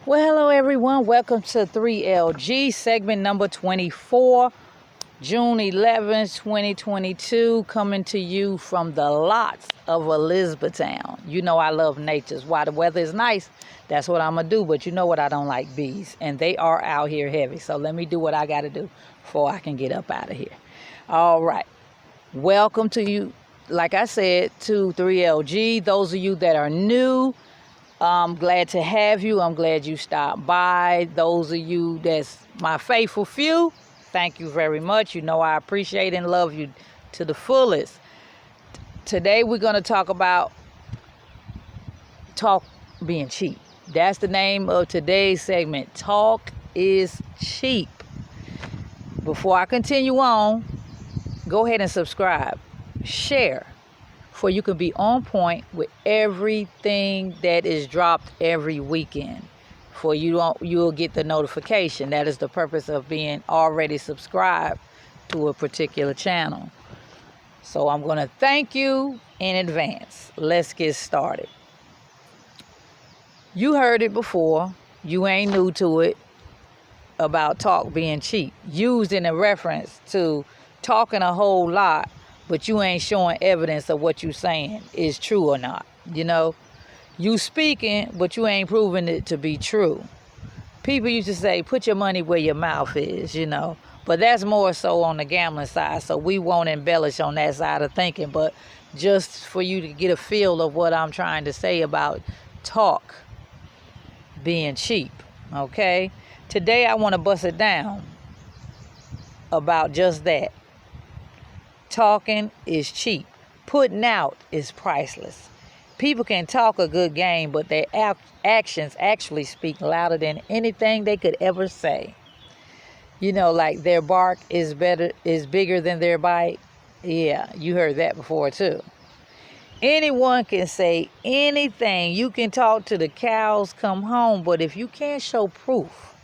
Well, hello everyone. Welcome to 3LG segment number 24, June 11th, 2022, coming to you from the lots of Elizabethtown. You know I love nature. Why the weather is nice, that's what I'm going to do. But you know what? I don't like bees, and they are out here heavy. So let me do what I got to do before I can get up out of here. All right. Welcome to you, like I said, to 3LG. Those of you that are new, I'm glad to have you. I'm glad you stopped by. Those of you that's my faithful few, thank you very much. You know I appreciate and love you to the fullest. Today we're going to talk about talk being cheap. That's the name of today's segment. Talk is cheap. Before I continue on, go ahead and subscribe, share, for you can be on point with everything that is dropped every weekend. For you'll get the notification. That is the purpose of being already subscribed to a particular channel. So I'm going to thank you in advance. Let's get started. You heard it before. You ain't new to it about talk being cheap. Used in a reference to talking a whole lot, but you ain't showing evidence of what you saying is true or not. You know, you speaking, but you ain't proving it to be true. People used to say, put your money where your mouth is, you know, but that's more so on the gambling side. So we won't embellish on that side of thinking, but just for you to get a feel of what I'm trying to say about talk being cheap. Okay. Today I want to bust it down about just that. Talking is cheap. Putting out is priceless. People can talk a good game, but their actions actually speak louder than anything they could ever say. You know, like their bark is bigger than their bite. Yeah, you heard that before too. Anyone can say anything. You can talk to the cows come home, but if you can't show proof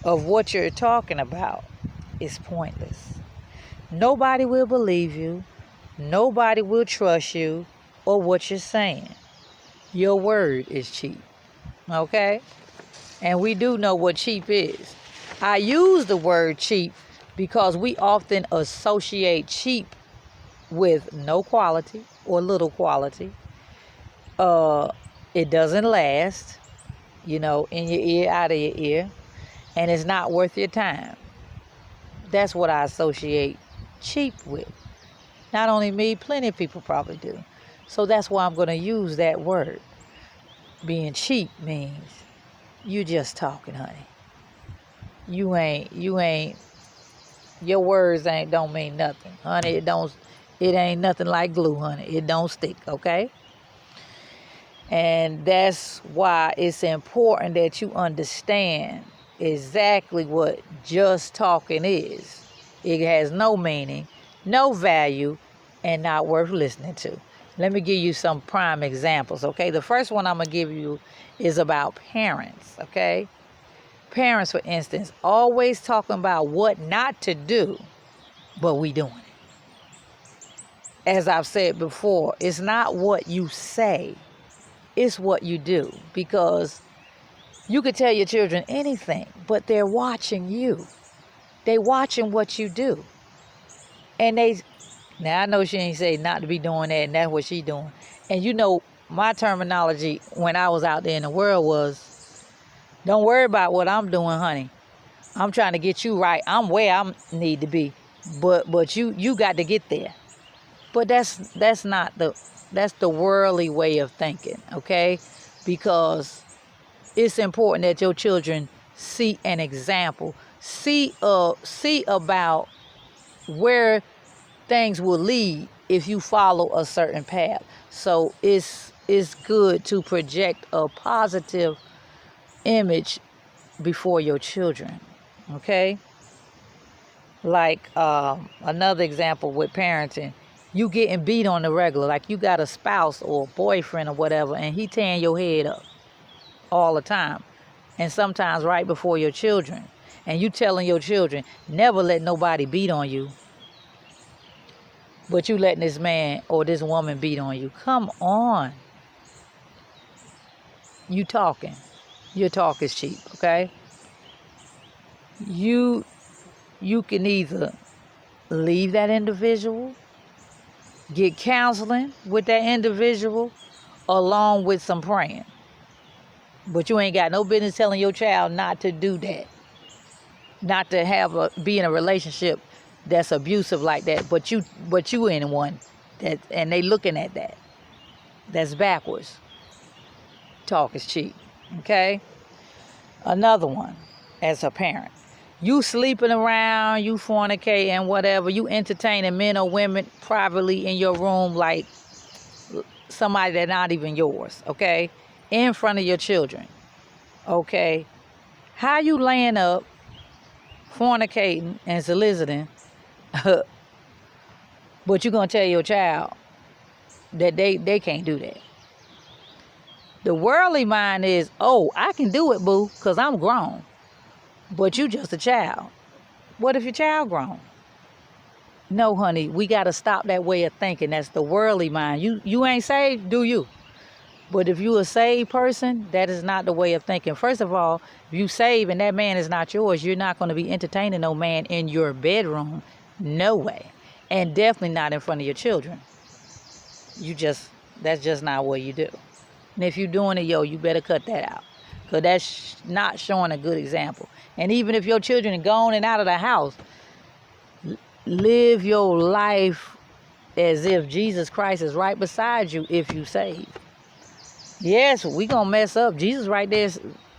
of what you're talking about, it's pointless. Nobody will believe you. Nobody will trust you or what you're saying. Your word is cheap. Okay? And we do know what cheap is. I use the word cheap because we often associate cheap with no quality or little quality. It doesn't last, you know, in your ear, out of your ear, and it's not worth your time. That's what I associate cheap with. Not only me, plenty of people probably do. So that's why I'm going to use that word. Being cheap means you just talking, honey. You ain't, your words don't mean nothing. Honey, it ain't nothing like glue, honey. It don't stick, okay? And that's why it's important that you understand exactly what just talking is. It has no meaning, no value, and not worth listening to. Let me give you some prime examples, okay? The first one I'm going to give you is about parents, okay? Parents, for instance, always talking about what not to do, but we doing it. As I've said before, it's not what you say, it's what you do. Because you could tell your children anything, but they're watching you. They watching what you do. And now I know she ain't say not to be doing that, and that's what she doing. And you know, my terminology when I was out there in the world was, don't worry about what I'm doing, honey. I'm trying to get you right. I'm where I need to be. But you got to get there. But that's the worldly way of thinking, okay? Because it's important that your children see an example. See about where things will lead if you follow a certain path. So it's good to project a positive image before your children, okay? Like another example with parenting, you getting beat on the regular, like you got a spouse or a boyfriend or whatever, and he tearing your head up all the time, and sometimes right before your children, and you telling your children, never let nobody beat on you, but you letting this man or this woman beat on you. Come on. You talking. your talk is cheap, okay? You can either leave that individual, get counseling with that individual, along with some praying. But you ain't got no business telling your child not to do that, not to be in a relationship that's abusive like that. But you in one that, and they looking at that. That's backwards. Talk is cheap, okay? Another one, as a parent, you sleeping around, you fornicating, whatever, you entertaining men or women privately in your room like somebody that's not even yours, okay? In front of your children, okay? How you laying up, fornicating and soliciting, but you gonna tell your child that they can't do that? The worldly mind is, oh, I can do it, boo, because I'm grown. But you just a child. What if your child grown? No, honey, we got to stop that way of thinking. That's the worldly mind. You ain't saved, do you? But if you a saved person, that is not the way of thinking. First of all, if you save and that man is not yours, you're not going to be entertaining no man in your bedroom. No way. And definitely not in front of your children. That's just not what you do. And if you're doing it, you better cut that out. Because that's not showing a good example. And even if your children are gone and out of the house, live your life as if Jesus Christ is right beside you if you save. Yes, we going to mess up. Jesus right there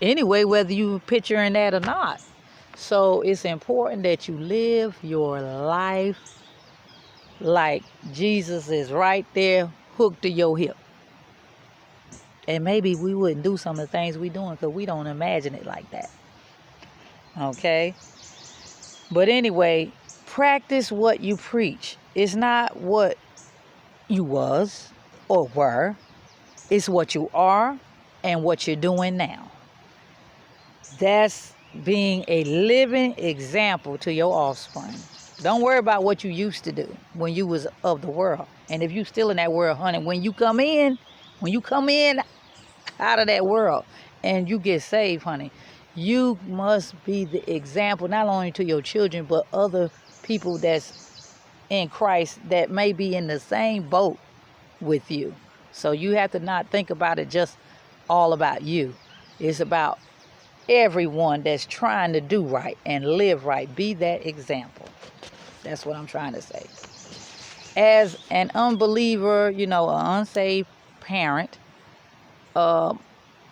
anyway, whether you picturing that or not. So it's important that you live your life like Jesus is right there hooked to your hip. And maybe we wouldn't do some of the things we doing because we don't imagine it like that. Okay? But anyway, practice what you preach. It's not what you was or were. It's what you are and what you're doing now. That's being a living example to your offspring. Don't worry about what you used to do when you was of the world. And if you still in that world, honey, when you come in out of that world and you get saved, honey, you must be the example not only to your children but other people that's in Christ that may be in the same boat with you. So you have to not think about it just all about you. It's about everyone that's trying to do right and live right. Be that example. That's what I'm trying to say. As an unbeliever, an unsaved parent, your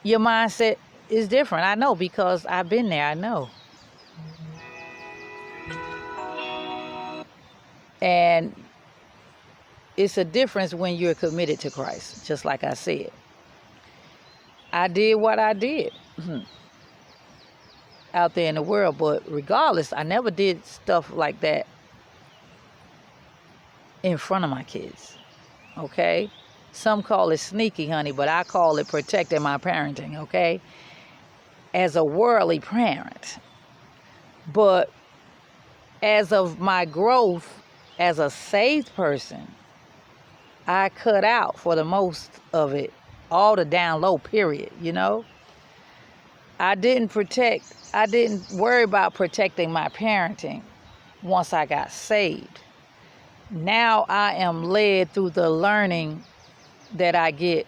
mindset is different. I know because I've been there. I know. And it's a difference when you're committed to Christ, just like I said. I did what I did out there in the world, but regardless, I never did stuff like that in front of my kids, okay? Some call it sneaky, honey, but I call it protecting my parenting, okay? As a worldly parent. But as of my growth as a saved person, I cut out for the most of it, all the down low period, I didn't worry about protecting my parenting once I got saved. Now I am led through the learning that I get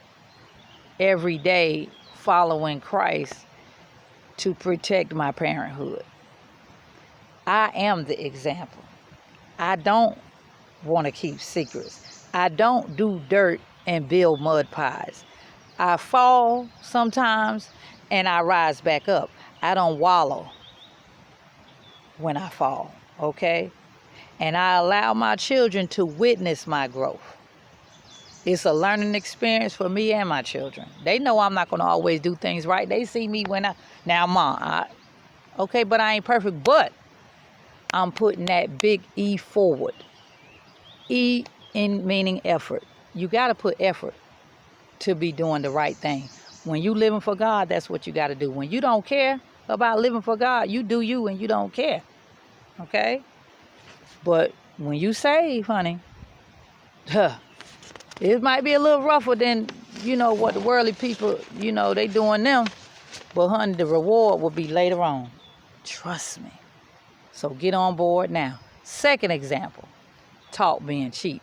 every day following Christ to protect my parenthood. I am the example. I don't want to keep secrets. I don't do dirt and build mud pies. I fall sometimes and I rise back up. I don't wallow when I fall, okay? And I allow my children to witness my growth. It's a learning experience for me and my children. They know I'm not going to always do things right. They see me now, Mom, okay, but I ain't perfect, but I'm putting that big E forward. E in meaning effort. You got to put effort to be doing the right thing. When you living for God, that's what you got to do. When you don't care about living for God, you do you and you don't care. Okay? But when you save, honey, it might be a little rougher than, what the worldly people, they doing them. But honey, the reward will be later on. Trust me. So get on board now. Second example, talk being cheap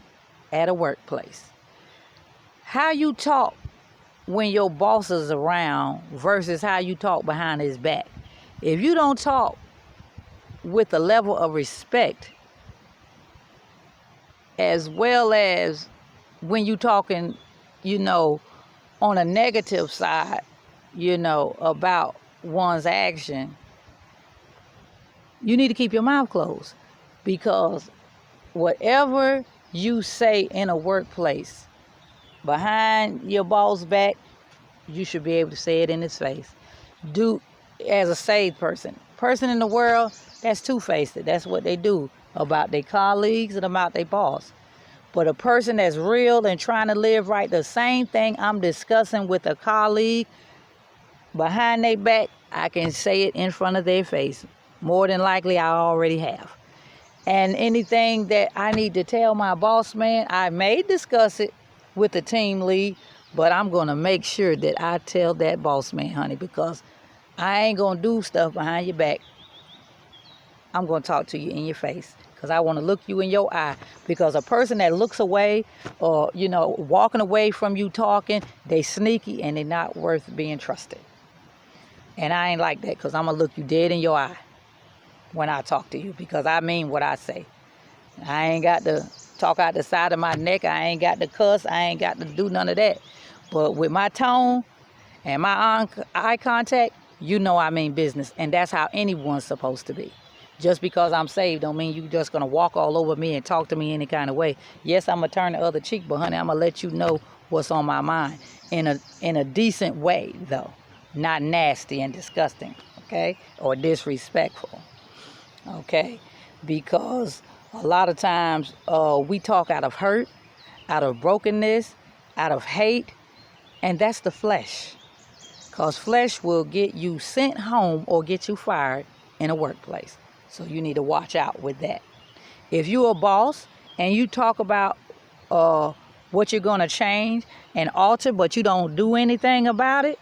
at a workplace. How you talk when your boss is around versus how you talk behind his back. If you don't talk with a level of respect, as well as when you talking, on a negative side, about one's action, you need to keep your mouth closed, because whatever you say in a workplace behind your boss back, you should be able to say it in his face. Do as a saved person in the world that's two-faced. That's what they do about their colleagues and about their boss. But a person that's real and trying to live right, the same thing I'm discussing with a colleague behind their back, I can say it in front of their face. More than likely, I already have. And anything that I need to tell my boss man, I may discuss it with the team lead, but I'm going to make sure that I tell that boss man, honey, because I ain't going to do stuff behind your back. I'm going to talk to you in your face, because I want to look you in your eye. Because a person that looks away or, walking away from you talking, they sneaky and they're not worth being trusted. And I ain't like that, because I'm going to look you dead in your eye when I talk to you, because I mean what I say. I ain't got to talk out the side of my neck. I ain't got to cuss. I ain't got to do none of that. But with my tone and my eye contact, I mean business. And that's how anyone's supposed to be. Just because I'm saved don't mean you just going to walk all over me and talk to me any kind of way. Yes, I'm going to turn the other cheek, but honey, I'm going to let you know what's on my mind in a decent way, though. Not nasty and disgusting, okay? Or disrespectful, okay? Because a lot of times we talk out of hurt, out of brokenness, out of hate, and that's the flesh. Because flesh will get you sent home or get you fired in a workplace. So you need to watch out with that. If you're a boss and you talk about what you're going to change and alter, but you don't do anything about it,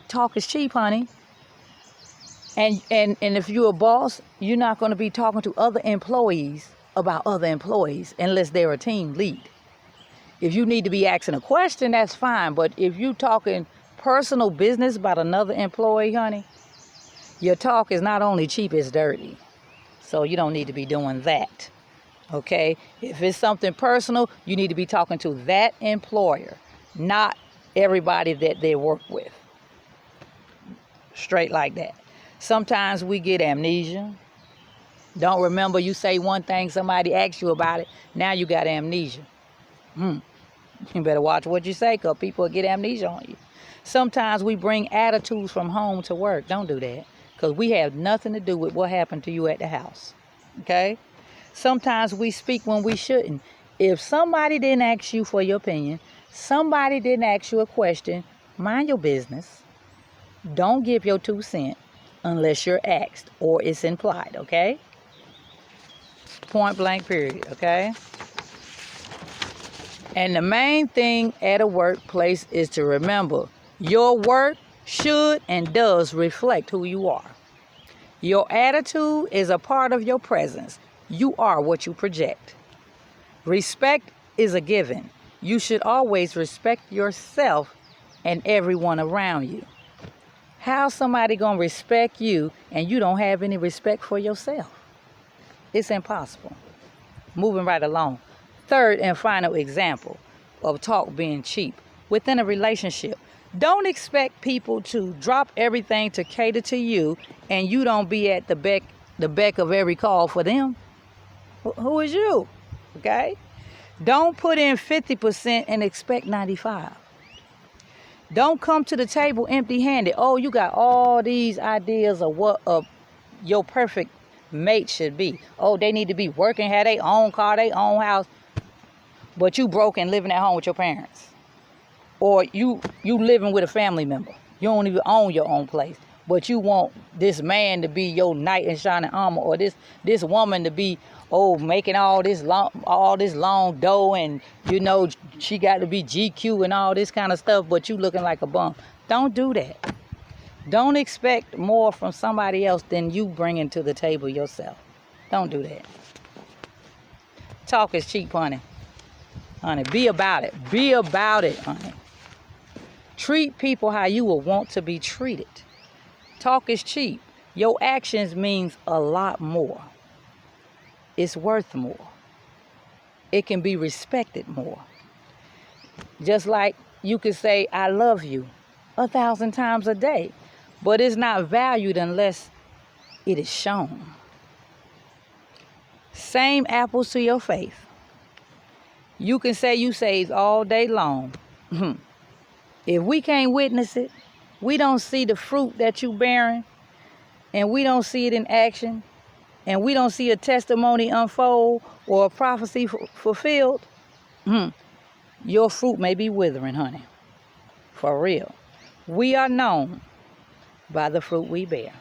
talk is cheap, honey. And if you're a boss, you're not going to be talking to other employees about other employees unless they're a team lead. If you need to be asking a question, that's fine. But if you're talking personal business about another employee, honey, your talk is not only cheap, it's dirty. So you don't need to be doing that, okay? If it's something personal, you need to be talking to that employer, not everybody that they work with. Straight like that. Sometimes we get amnesia. Don't remember, you say one thing, somebody asks you about it, now you got amnesia. You better watch what you say, because people will get amnesia on you. Sometimes we bring attitudes from home to work. Don't do that, because we have nothing to do with what happened to you at the house, okay? Sometimes we speak when we shouldn't. If somebody didn't ask you for your opinion, somebody didn't ask you a question, mind your business. Don't give your 2 cents unless you're asked or it's implied, okay? Point blank period, okay? And the main thing at a workplace is to remember, your work should and does reflect who you are. Your attitude is a part of your presence. You are what you project. Respect is a given. You should always respect yourself and everyone around you. How's somebody going to respect you and you don't have any respect for yourself? It's impossible. Moving right along. Third and final example of talk being cheap. Within a relationship, don't expect people to drop everything to cater to you and you don't be at the beck of every call for them. Who is you? Okay? Don't put in 50% and expect 95%. Don't come to the table empty-handed. Oh, you got all these ideas of what your perfect mate should be. Oh, they need to be working, have their own car, their own house. But you broke and living at home with your parents. Or you living with a family member. You don't even own your own place. But you want this man to be your knight in shining armor, or this woman to be making all this long dough, and she got to be GQ and all this kind of stuff, but you looking like a bum. Don't do that. Don't expect more from somebody else than you bringing to the table yourself. Don't do that. Talk is cheap, honey. Honey, be about it. Be about it, honey. Treat people how you would want to be treated. Talk is cheap. Your actions means a lot more. It's worth more. It can be respected more. Just like you could say, I love you 1,000 times a day, but it's not valued unless it is shown. Same apples to your face. You can say you saved all day long. If we can't witness it, we don't see the fruit that you bearing, and we don't see it in action, and we don't see a testimony unfold or a prophecy fulfilled, your fruit may be withering, honey. For real. We are known by the fruit we bear.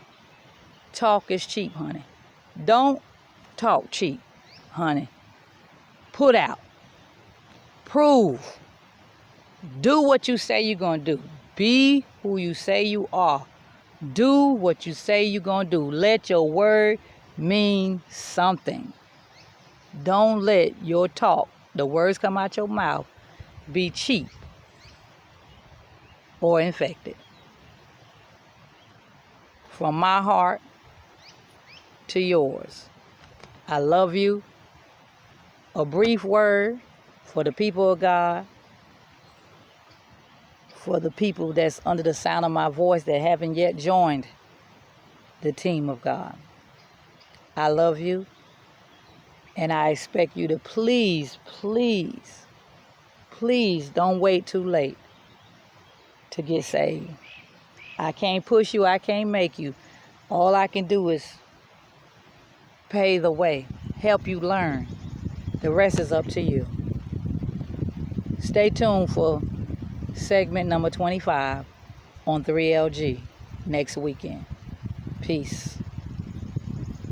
Talk is cheap, honey. Don't talk cheap, honey. Put out. Prove. Do what you say you're going to do. Be who you say you are. Do what you say you're going to do. Let your word mean something. Don't let your talk, the words come out your mouth, be cheap or infected. From my heart to yours, I love you. A brief word for the people of God, for the people that's under the sound of my voice that haven't yet joined the team of God. I love you, and I expect you to please, please, please don't wait too late to get saved. I can't push you, I can't make you. All I can do is pave the way, help you learn. The rest is up to you. Stay tuned for segment number 25 on 3LG next weekend. Peace.